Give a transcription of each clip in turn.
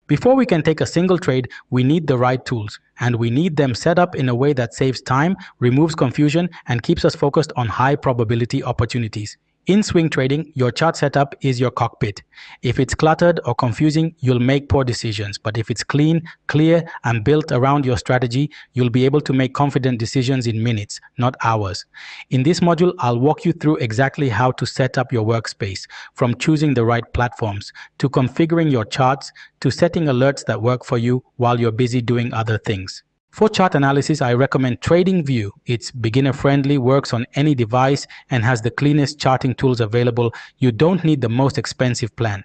Before we can take a single trade, we need the right tools, and we need them set up in a way that saves time, removes confusion, and keeps us focused on high probability opportunities. In swing trading, your chart setup is your cockpit. If it's cluttered or confusing, you'll make poor decisions. But if it's clean, clear, and built around your strategy, you'll be able to make confident decisions in minutes, not hours. In this module, I'll walk you through exactly how to set up your workspace, from choosing the right platforms, to configuring your charts, to setting alerts that work for you while you're busy doing other things. For chart analysis, I recommend TradingView. It's beginner-friendly, works on any device, and has the cleanest charting tools available. You don't need the most expensive plan.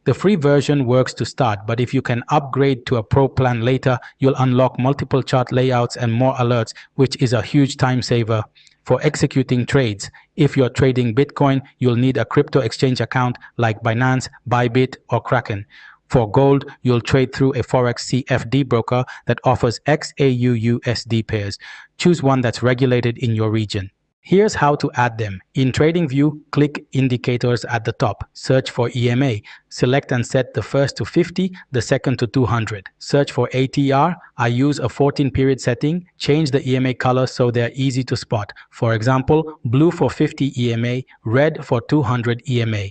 The free version works to start, but if you can upgrade to a pro plan later, you'll unlock multiple chart layouts and more alerts, which is a huge time saver. For executing trades, if you're trading Bitcoin, you'll need a crypto exchange account like Binance, Bybit, or Kraken. For gold, you'll trade through a Forex CFD broker that offers XAU-USD pairs. Choose one that's regulated in your region. Here's how to add them. In TradingView, click Indicators at the top. Search for EMA. Select and set the first to 50, the second to 200. Search for ATR. I use a 14-period setting. Change the EMA color so they're easy to spot. For example, blue for 50 EMA, red for 200 EMA.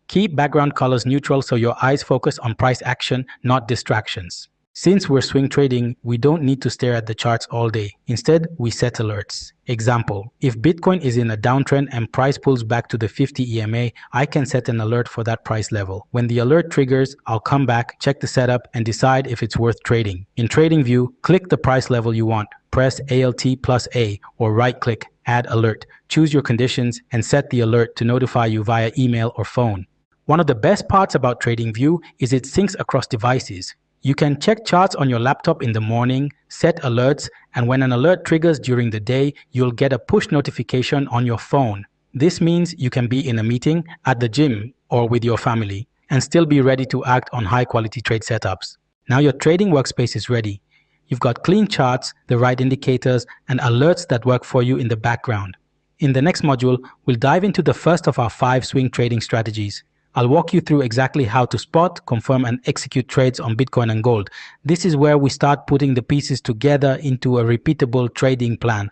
Keep background colors neutral so your eyes focus on price action, not distractions. Since we're swing trading, we don't need to stare at the charts all day. Instead, we set alerts. Example, if Bitcoin is in a downtrend and price pulls back to the 50 EMA, I can set an alert for that price level. When the alert triggers, I'll come back, check the setup, and decide if it's worth trading. In TradingView, click the price level you want. Press Alt plus A or right-click, Add Alert. Choose your conditions and set the alert to notify you via email or phone. One of the best parts about TradingView is it syncs across devices. You can check charts on your laptop in the morning, set alerts, and when an alert triggers during the day, you'll get a push notification on your phone. This means you can be in a meeting, at the gym, or with your family, and still be ready to act on high-quality trade setups. Now your trading workspace is ready. You've got clean charts, the right indicators, and alerts that work for you in the background. In the next module, we'll dive into the first of our 5 swing trading strategies. I'll walk you through exactly how to spot, confirm, and execute trades on Bitcoin and gold. This is where we start putting the pieces together into a repeatable trading plan.